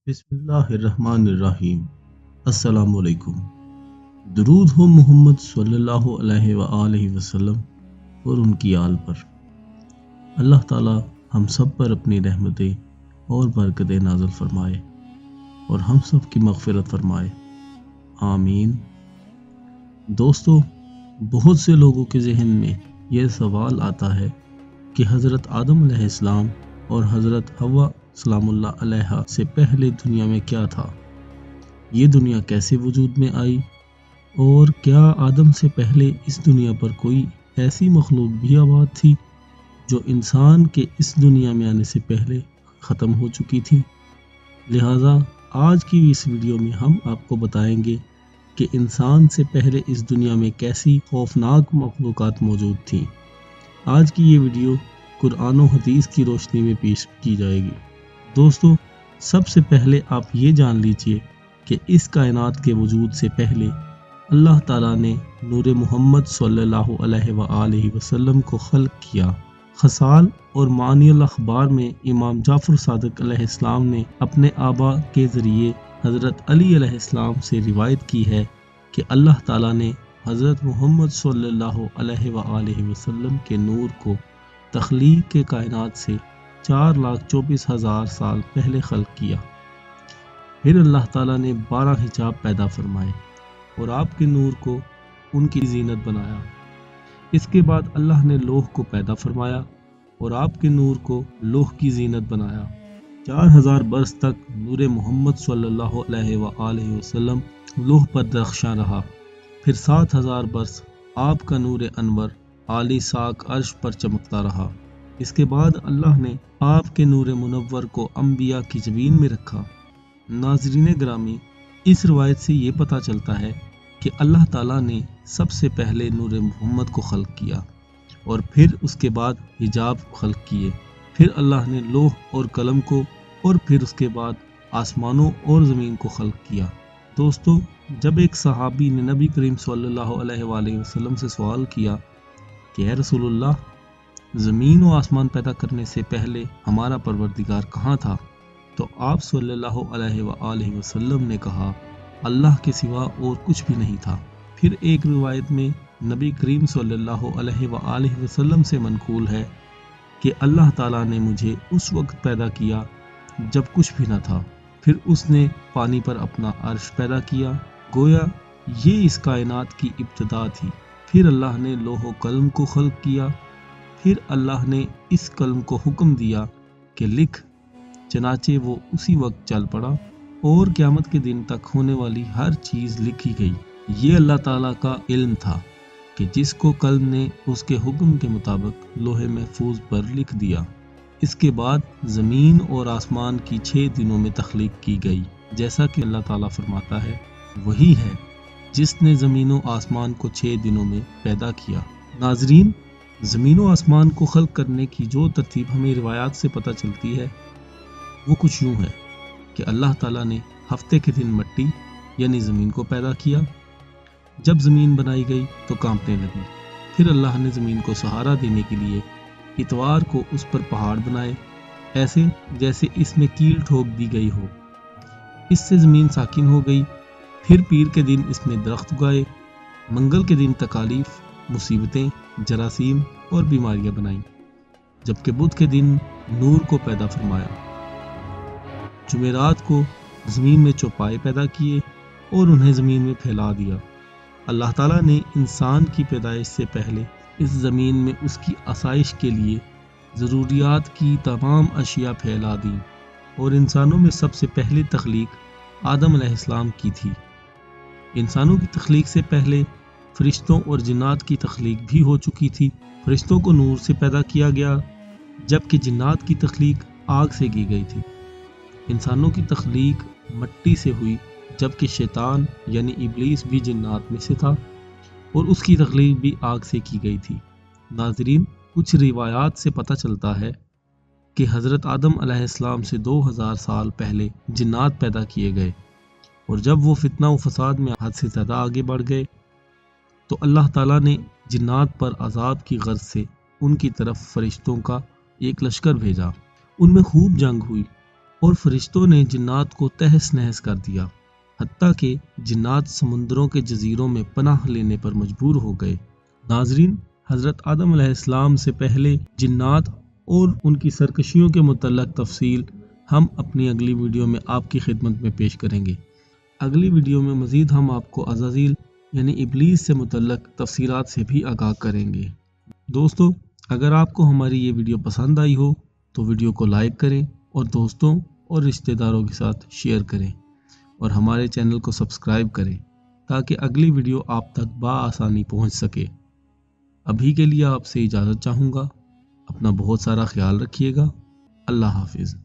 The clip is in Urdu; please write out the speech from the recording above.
بسم اللہ الرحمن الرحیم۔ السلام علیکم۔ درود ہو محمد صلی اللہ علیہ وآلہ وسلم اور ان کی آل پر۔ اللہ تعالی ہم سب پر اپنی رحمتیں اور برکتیں نازل فرمائے اور ہم سب کی مغفرت فرمائے، آمین۔ دوستو، بہت سے لوگوں کے ذہن میں یہ سوال آتا ہے کہ حضرت آدم علیہ السلام اور حضرت حوا سلام اللہ علیہ سے پہلے دنیا میں کیا تھا؟ یہ دنیا کیسے وجود میں آئی؟ اور کیا آدم سے پہلے اس دنیا پر کوئی ایسی مخلوق بھی آباد تھی جو انسان کے اس دنیا میں آنے سے پہلے ختم ہو چکی تھی؟ لہٰذا آج کی اس ویڈیو میں ہم آپ کو بتائیں گے کہ انسان سے پہلے اس دنیا میں کیسی خوفناک مخلوقات موجود تھیں۔ آج کی یہ ویڈیو قرآن و حدیث کی روشنی میں پیش کی جائے گی۔ دوستو، سب سے پہلے آپ یہ جان لیجئے کہ اس کائنات کے وجود سے پہلے اللہ تعالیٰ نے نور محمد صلی اللہ علیہ وآلہ وسلم کو خلق کیا۔ خصال اور معانی الاخبار میں امام جعفر صادق علیہ السلام نے اپنے آبا کے ذریعے حضرت علی علیہ السلام سے روایت کی ہے کہ اللہ تعالیٰ نے حضرت محمد صلی اللہ علیہ وآلہ وسلم کے نور کو تخلیق کے کائنات سے 4,24,000 سال پہلے خلق کیا۔ پھر اللہ تعالیٰ نے 12 حجاب پیدا فرمائے اور آپ کے نور کو ان کی زینت بنایا۔ اس کے بعد اللہ نے لوح کو پیدا فرمایا اور آپ کے نور کو لوح کی زینت بنایا۔ 4,000 برس تک نور محمد صلی اللہ علیہ وآلہ وسلم لوح پر درخشاں رہا۔ پھر 7,000 برس آپ کا نور انور عالی ساق عرش پر چمکتا رہا۔ اس کے بعد اللہ نے آپ کے نور منور کو انبیاء کی جبین میں رکھا۔ ناظرین گرامی، اس روایت سے یہ پتہ چلتا ہے کہ اللہ تعالیٰ نے سب سے پہلے نور محمد کو خلق کیا اور پھر اس کے بعد حجاب خلق کیے، پھر اللہ نے لوح اور قلم کو، اور پھر اس کے بعد آسمانوں اور زمین کو خلق کیا۔ دوستو، جب ایک صحابی نے نبی کریم صلی اللہ علیہ وآلہ وسلم سے سوال کیا کہ اے رسول اللہ، زمین و آسمان پیدا کرنے سے پہلے ہمارا پروردگار کہاں تھا؟ تو آپ صلی اللہ علیہ وآلہ وسلم نے کہا، اللہ کے سوا اور کچھ بھی نہیں تھا۔ پھر ایک روایت میں نبی کریم صلی اللہ علیہ وآلہ وسلم سے منقول ہے کہ اللہ تعالیٰ نے مجھے اس وقت پیدا کیا جب کچھ بھی نہ تھا، پھر اس نے پانی پر اپنا عرش پیدا کیا، گویا یہ اس کائنات کی ابتدا تھی۔ پھر اللہ نے لوح و قلم کو خلق کیا، پھر اللہ نے اس قلم کو حکم دیا کہ لکھ، چنانچہ وہ اسی وقت چل پڑا اور قیامت کے دن تک ہونے والی ہر چیز لکھی گئی۔ یہ اللہ تعالیٰ کا علم تھا کہ جس کو قلم نے اس کے حکم کے مطابق لوح محفوظ پر لکھ دیا۔ اس کے بعد زمین اور آسمان کی 6 دنوں میں تخلیق کی گئی، جیسا کہ اللہ تعالیٰ فرماتا ہے، وہی ہے جس نے زمین و آسمان کو 6 دنوں میں پیدا کیا۔ ناظرین، زمین و آسمان کو خلق کرنے کی جو ترتیب ہمیں روایات سے پتہ چلتی ہے وہ کچھ یوں ہے کہ اللہ تعالیٰ نے ہفتے کے دن مٹی یعنی زمین کو پیدا کیا۔ جب زمین بنائی گئی تو کانپنے لگی۔ پھر اللہ نے زمین کو سہارا دینے کے لیے اتوار کو اس پر پہاڑ بنائے، ایسے جیسے اس میں کیل ٹھوک دی گئی ہو۔ اس سے زمین ساکن ہو گئی۔ پھر پیر کے دن اس میں درخت اگائے۔ منگل کے دن تکالیف، مصیبتیں، جراثیم اور بیماریاں بنائیں، جبکہ بدھ کے دن نور کو پیدا فرمایا۔ جمعرات کو زمین میں چوپائے پیدا کیے اور انہیں زمین میں پھیلا دیا۔ اللہ تعالیٰ نے انسان کی پیدائش سے پہلے اس زمین میں اس کی آسائش کے لیے ضروریات کی تمام اشیاء پھیلا دیں، اور انسانوں میں سب سے پہلی تخلیق آدم علیہ السلام کی تھی۔ انسانوں کی تخلیق سے پہلے فرشتوں اور جنات کی تخلیق بھی ہو چکی تھی۔ فرشتوں کو نور سے پیدا کیا گیا، جبکہ جنات کی تخلیق آگ سے کی گئی تھی۔ انسانوں کی تخلیق مٹی سے ہوئی، جبکہ شیطان یعنی ابلیس بھی جنات میں سے تھا اور اس کی تخلیق بھی آگ سے کی گئی تھی۔ ناظرین، کچھ روایات سے پتہ چلتا ہے کہ حضرت آدم علیہ السلام سے 2000 سال پہلے جنات پیدا کیے گئے، اور جب وہ فتنہ و فساد میں حد سے زیادہ آگے بڑھ گئے تو اللہ تعالیٰ نے جنات پر عذاب کی غرض سے ان کی طرف فرشتوں کا ایک لشکر بھیجا۔ ان میں خوب جنگ ہوئی اور فرشتوں نے جنات کو تہس نہس کر دیا، حتیٰ کہ جنات سمندروں کے جزیروں میں پناہ لینے پر مجبور ہو گئے۔ ناظرین، حضرت آدم علیہ السلام سے پہلے جنات اور ان کی سرکشیوں کے متعلق تفصیل ہم اپنی اگلی ویڈیو میں آپ کی خدمت میں پیش کریں گے۔ اگلی ویڈیو میں مزید ہم آپ کو عزازیل یعنی ابلیس سے متعلق تفصیلات سے بھی آگاہ کریں گے۔ دوستو، اگر آپ کو ہماری یہ ویڈیو پسند آئی ہو تو ویڈیو کو لائک کریں اور دوستوں اور رشتہ داروں کے ساتھ شیئر کریں اور ہمارے چینل کو سبسکرائب کریں تاکہ اگلی ویڈیو آپ تک بآسانی پہنچ سکے۔ ابھی کے لیے آپ سے اجازت چاہوں گا۔ اپنا بہت سارا خیال رکھیے گا۔ اللہ حافظ۔